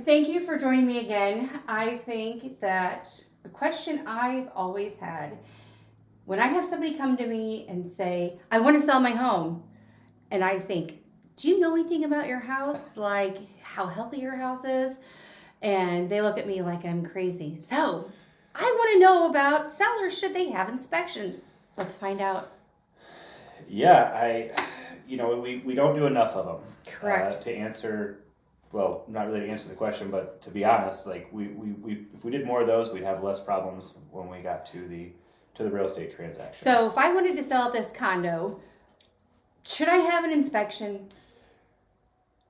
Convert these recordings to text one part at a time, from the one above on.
Thank you for joining me again. I think that a question I've always had when I have somebody come to me and say, I want to sell my home, and I think, do you know anything about your house? Like how healthy your house is? And they look at me like I'm crazy. So I want to know about sellers. Should they have inspections? Let's find out. Yeah, we don't do enough of them. Correct. To answer, well, not really to answer the question, but to be honest, like if we did more of those, we'd have less problems when we got to the real estate transaction. So if I wanted to sell this condo, should I have an inspection?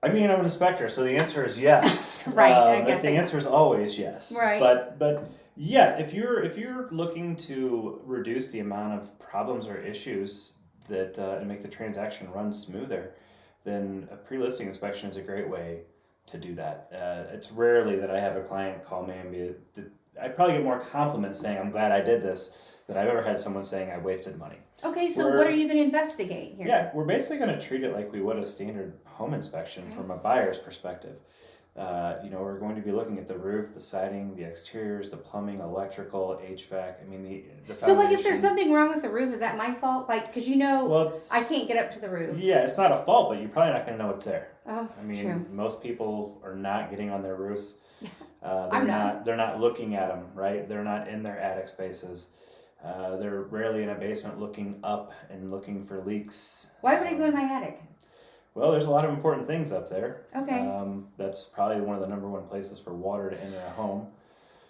I mean, I'm an inspector, so the answer is yes. Right, I guess the answer is always yes. Right. But yeah, if you're looking to reduce the amount of problems or issues that and make the transaction run smoother, then a pre-listing inspection is a great way to do that. It's rarely that I have a client call me and I probably get more compliments saying I'm glad I did this than I've ever had someone saying I wasted money. Okay, so what are you going to investigate here? Yeah, we're basically going to treat it like we would a standard home inspection from a buyer's perspective. We're going to be looking at the roof, the siding, the exteriors, the plumbing, electrical, HVAC. I mean, the So, like, if foundation. there's something wrong with the roof, is that my fault? Like, because Well, I can't get up to the roof. yeah, it's not a fault, but you're probably not going to know it's there. Oh, I mean, true. most people are not getting on their roofs. I'm not. They're not looking at them, right? They're not in their attic spaces. They're rarely in a basement looking up and looking for leaks. Why would I go in my attic? Well, there's a lot of important things up there. Okay. That's probably one of the number one places for water to enter a home.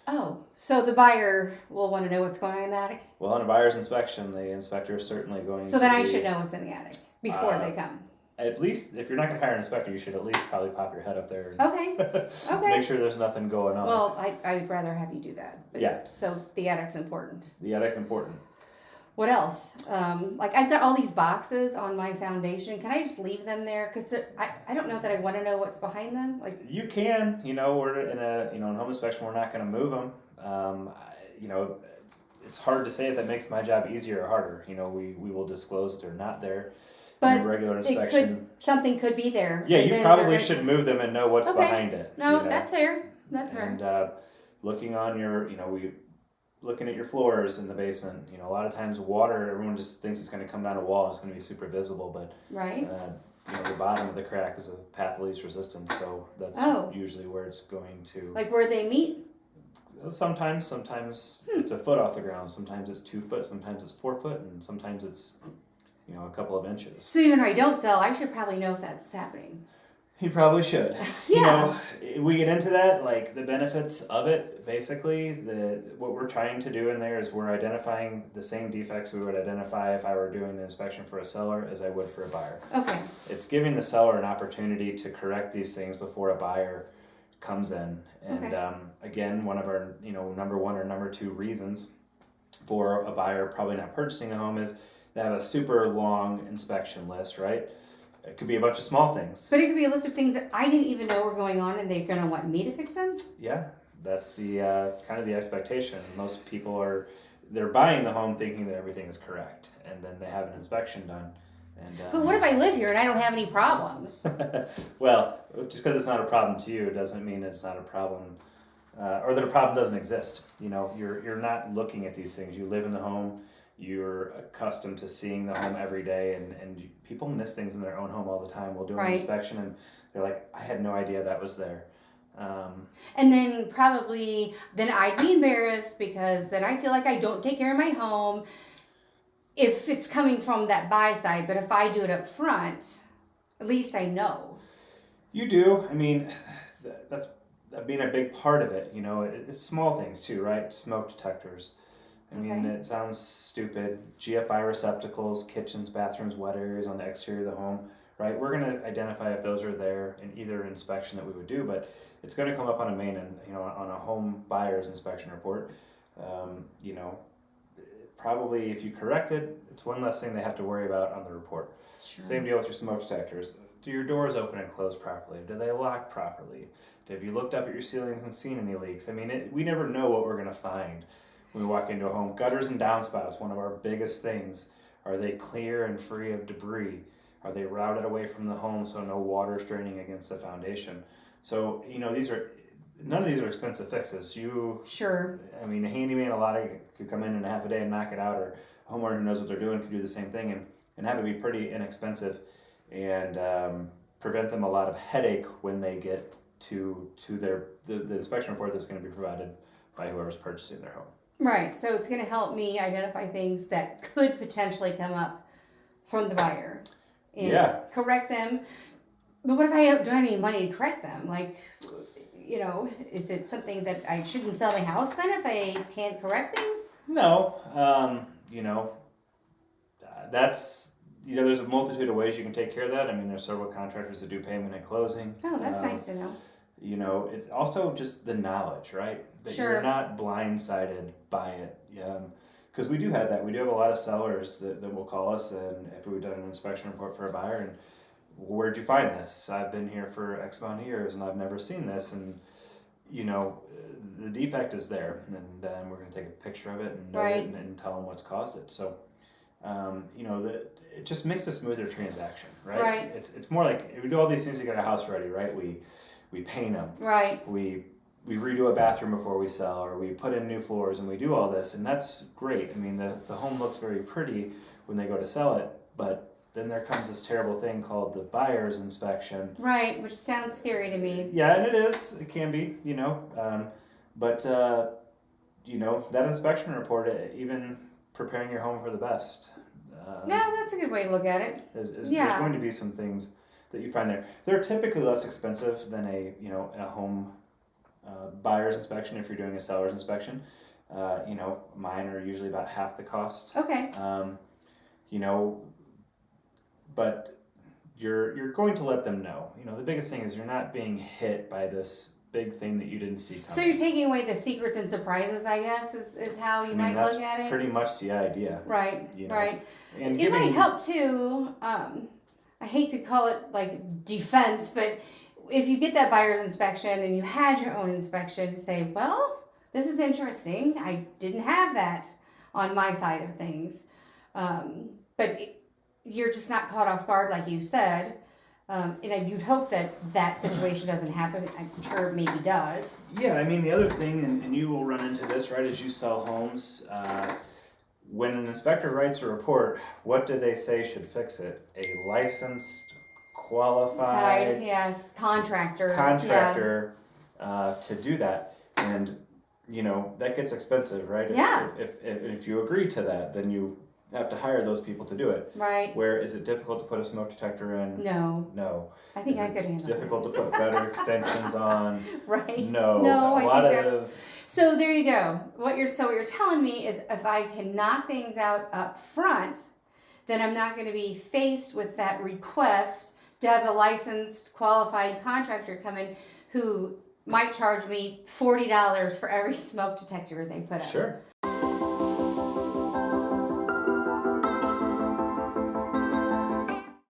Oh, so the buyer will want to know what's going on in the attic? Well, on a buyer's inspection, the inspector is certainly going to. So then I should know what's in the attic before they come. At least, if you're not going to hire an inspector, you should at least probably pop your head up there and Okay. make sure there's nothing going on. Well, I'd rather have you do that. But, yeah. So the attic's important. The attic's important. What else? Like I've got all these boxes on my foundation. Can I just leave them there? Because I don't know that I want to know what's behind them. Like you can, we're in home inspection. We're not going to move them. It's hard to say if that makes my job easier or harder. We will disclose that they're not there. But in a regular inspection. Something could be there. Yeah, you probably should move them and know what's behind it. No, that's fair. That's fair. And looking on looking at your floors in the basement, a lot of times water, everyone just thinks it's going to come down a wall and it's going to be super visible, but right. The bottom of the crack is a path of least resistance, so that's usually where it's going to. Like where they meet? Sometimes it's a foot off the ground, sometimes it's 2 foot, sometimes it's 4 foot, and sometimes it's a couple of inches. So even if I don't sell, I should probably know if that's happening. You probably should. Yeah. We get into that, like the benefits of it. Basically, what we're trying to do in there is we're identifying the same defects we would identify if I were doing the inspection for a seller as I would for a buyer. Okay. It's giving the seller an opportunity to correct these things before a buyer comes in. And again, one of our number one or number two reasons for a buyer probably not purchasing a home is they have a super long inspection list, right? It could be a bunch of small things. But it could be a list of things that I didn't even know were going on and they're going to want me to fix them? Yeah, that's the kind of the expectation. Most people they're buying the home thinking that everything is correct, and then they have an inspection done. But what if I live here and I don't have any problems? Well, just because it's not a problem to you doesn't mean it's not a problem, or that a problem doesn't exist. You're not looking at these things. You live in the home. You're accustomed to seeing the home every day, and people miss things in their own home all the time. We'll do an inspection, and they're like, I had no idea that was there. And then then I'd be embarrassed because then I feel like I don't take care of my home if it's coming from that buy side. But if I do it up front, at least I know. You do. I mean, that's being a big part of it. It's small things too, right? Smoke detectors. I mean, it sounds stupid. GFI receptacles, kitchens, bathrooms, wet areas on the exterior of the home, right? We're going to identify if those are there in either inspection that we would do, but it's going to come up on a main and, on a home buyer's inspection report. Probably if you correct it, it's one less thing they have to worry about on the report. Sure. Same deal with your smoke detectors. Do your doors open and close properly? Do they lock properly? Have you looked up at your ceilings and seen any leaks? I mean, we never know what we're going to find. When we walk into a home, gutters and downspouts, one of our biggest things. Are they clear and free of debris? Are they routed away from the home so no water is draining against the foundation? So, these are none of these are expensive fixes. Sure. I mean, a handyman, a lot of could come in a half a day and knock it out, or a homeowner who knows what they're doing could do the same thing and have it be pretty inexpensive and prevent them a lot of headache when they get to the inspection report that's going to be provided by whoever's purchasing their home. Right. So it's going to help me identify things that could potentially come up from the buyer and Yeah. correct them. But what if I don't have any money to correct them? Like, you know, is it something that I shouldn't sell my house then if I can't correct things? No, you know, that's there's a multitude of ways you can take care of that. I mean, there's several contractors that do payment at closing. Oh, that's nice to know. You know, it's also just the knowledge, right? That Sure. you're not blindsided by it. Because we do have that. We do have a lot of sellers that will call us, and after we've done an inspection report for a buyer, and where'd you find this? I've been here for X amount of years, and I've never seen this. And, you know, the defect is there, and we're going to take a picture of it and note Right. it and tell them what's caused it. So, you know, it just makes a smoother transaction, right? Right. It's more like we do all these things to get a house ready, right? We paint them. Right. We redo a bathroom before we sell, or we put in new floors, and we do all this, and that's great. I mean, the home looks very pretty when they go to sell it, but then there comes this terrible thing called the buyer's inspection. Right, which sounds scary to me. Yeah, and it is. It can be, you know. But, you know, that inspection report, even preparing your home for the best. No, that's a good way to look at it. There's Yeah. going to be some things that you find there. They're typically less expensive than a home buyer's inspection if you're doing a seller's inspection. You know, mine are usually about half the cost. Okay. You know, but you're going to let them know. You know, the biggest thing is you're not being hit by this big thing that you didn't see coming. So you're taking away the secrets and surprises, I guess, is how you might that's look at it. pretty much the idea. Right. You know, Right. And It might help too. I hate to call it like defense, but if you get that buyer's inspection and you had your own inspection to say, well, this is interesting. I didn't have that on my side of things. You're just not caught off guard, like you said. And you'd hope that situation doesn't happen. I'm sure it maybe does. Yeah, I mean, the other thing, and you will run into this, right, as you sell homes, when an inspector writes a report, what do they say should fix it? A licensed, qualified Yes, contractor. contractor to do that. And, you know, that gets expensive, right? Yeah. If you agree to that, then you have to hire those people to do it. Right. Where is it difficult to put a smoke detector in? No. No. I think Is I it could handle it. difficult to put gutter extensions on? Right. No. No, A I lot think that's. of So there you go. What you're telling me is if I can knock things out up front, then I'm not going to be faced with that request to have a licensed, qualified contractor come in who might charge me $40 for every smoke detector they put up. Sure.